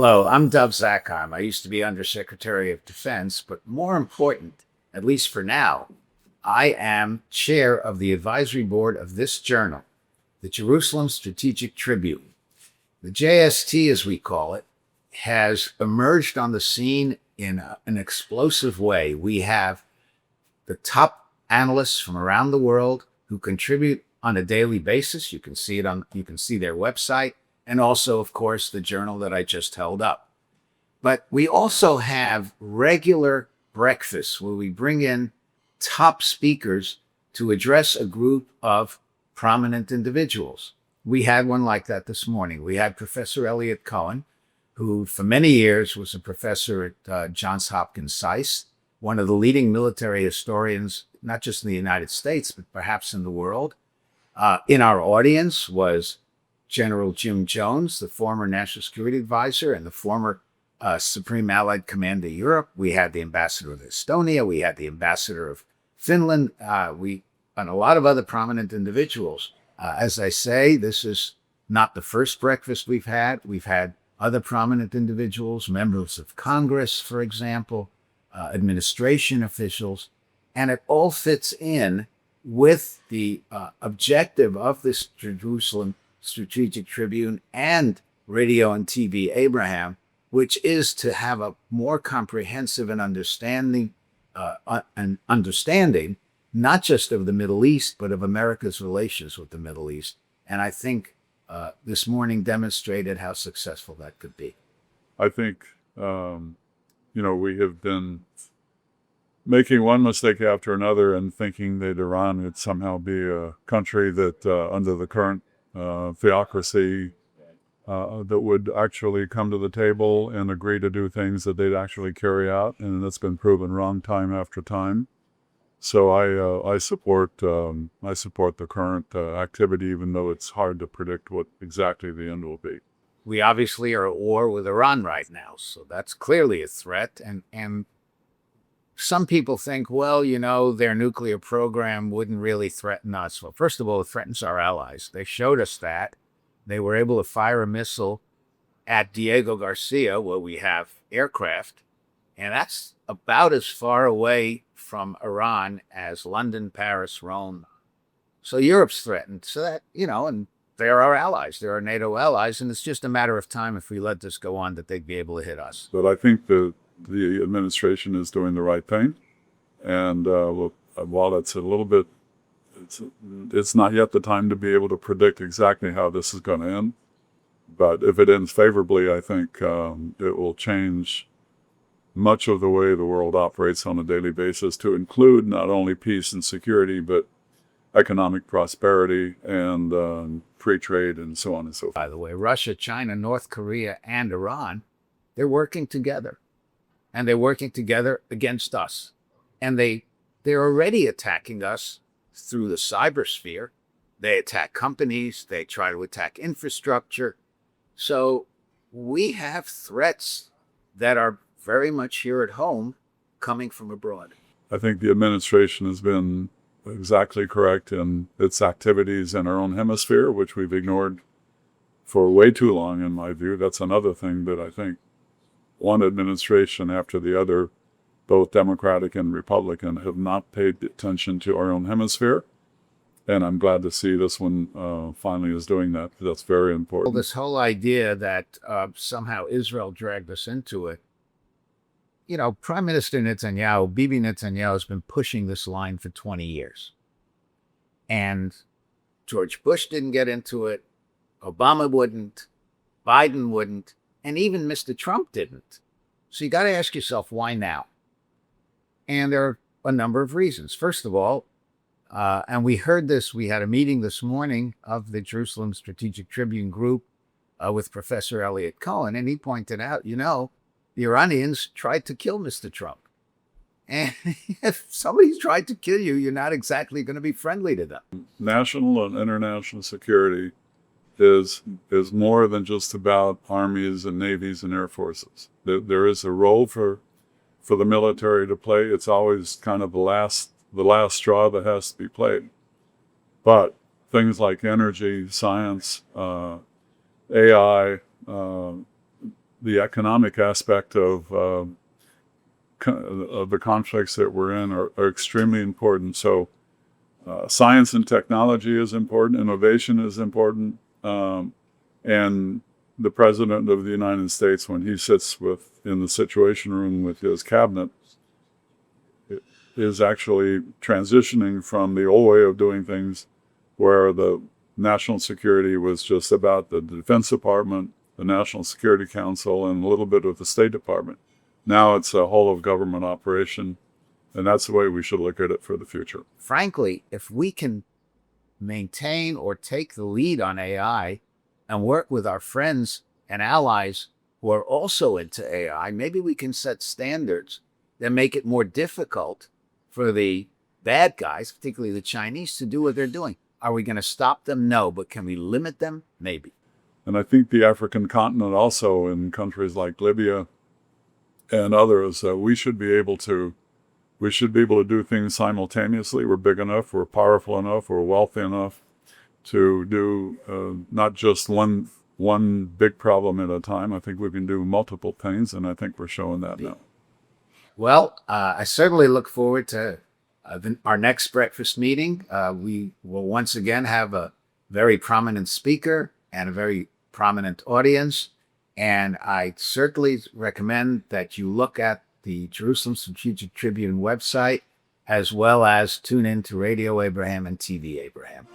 Hello, I'm Dov Zakheim. I used to be Undersecretary of Defense, but more important, at least for now, I am chair of the advisory board of this journal, the Jerusalem Strategic Tribune. The JST, as we call it, has emerged on the scene in an explosive way. We have the top analysts from around the world who contribute on a daily basis. You can see their website, and also, of course, the journal that I just held up. But we also have regular breakfasts where we bring in top speakers to address a group of prominent individuals. We had one like that this morning. We had Professor Eliot Cohen, who for many years was a professor at Johns Hopkins SAIS, one of the leading military historians, not just in the United States, but perhaps in the world. In our audience was General Jim Jones, the former National Security Advisor and the former Supreme Allied Commander Europe. We had the Ambassador of Estonia. We had the Ambassador of Finland. And a lot of other prominent individuals. As I say, this is not the first breakfast we've had. We've had other prominent individuals, members of Congress, for example, administration officials, and it all fits in with the objective of this Jerusalem Strategic Tribune and Radio and TvAbraham, which is to have a more comprehensive and understanding, not just of the Middle East, but of America's relations with the Middle East. And I think this morning demonstrated how successful that could be. I think, we have been making one mistake after another and thinking that Iran would somehow be a country that under the current theocracy that would actually come to the table and agree to do things that they'd actually carry out, and that's been proven wrong time after time. So I support the current activity, even though it's hard to predict what exactly the end will be. We obviously are at war with Iran right now, so that's clearly a threat. And some people think, well, their nuclear program wouldn't really threaten us. Well, first of all, it threatens our allies. They showed us that. They were able to fire a missile at Diego Garcia, where we have aircraft, and that's about as far away from Iran as London, Paris, Rome. So Europe's threatened. So that, and they're our allies. They're our NATO allies, and it's just a matter of time if we let this go on that they'd be able to hit us. But I think the administration is doing the right thing, and while it's a little bit, it's not yet the time to be able to predict exactly how this is going to end. But if it ends favorably, I think it will change much of the way the world operates on a daily basis to include not only peace and security, but economic prosperity and free trade and so on and so forth. By the way, Russia, China, North Korea, and Iran, they're working together. And they're working together against us. And they're already attacking us through the cybersphere. They attack companies. They try to attack infrastructure. So we have threats that are very much here at home coming from abroad. I think the administration has been exactly correct in its activities in our own hemisphere, which we've ignored for way too long, in my view. That's another thing that I think one administration after the other, both Democratic and Republican, have not paid attention to our own hemisphere. And I'm glad to see this one finally is doing that. That's very important. Well, this whole idea that somehow Israel dragged us into it, Prime Minister Netanyahu, Bibi Netanyahu, has been pushing this line for 20 years. And George Bush didn't get into it. Obama wouldn't. Biden wouldn't. And even Mr. Trump didn't. So you got to ask yourself, why now? And there are a number of reasons. First of all, and we heard this, we had a meeting this morning of the Jerusalem Strategic Tribune group with Professor Eliot Cohen, and he pointed out, the Iranians tried to kill Mr. Trump. And if somebody's tried to kill you, you're not exactly going to be friendly to them. National and international security is more than just about armies and navies and air forces. There is a role for the military to play. It's always kind of the last straw that has to be played. But things like energy, science, AI, the economic aspect of the conflicts that we're in are extremely important. So science and technology is important, innovation is important, and the President of the United States, when he sits in the Situation Room with his cabinet, is actually transitioning from the old way of doing things, where the national security was just about the Defense Department, the National Security Council, and a little bit of the State Department. Now it's a whole of government operation, and that's the way we should look at it for the future. Frankly, if we can maintain or take the lead on AI and work with our friends and allies who are also into AI, maybe we can set standards that make it more difficult for the bad guys, particularly the Chinese, to do what they're doing. Are we going to stop them? No. But can we limit them? Maybe. And I think the African continent also, in countries like Libya and others, we should be able to do things simultaneously. We're big enough, we're powerful enough, we're wealthy enough to do not just one big problem at a time. I think we can do multiple things, and I think we're showing that now. Well, I certainly look forward to our next breakfast meeting. We will once again have a very prominent speaker and a very prominent audience. And I certainly recommend that you look at the Jerusalem Strategic Tribune website, as well as tune in to Radio Abraham and TV Abraham.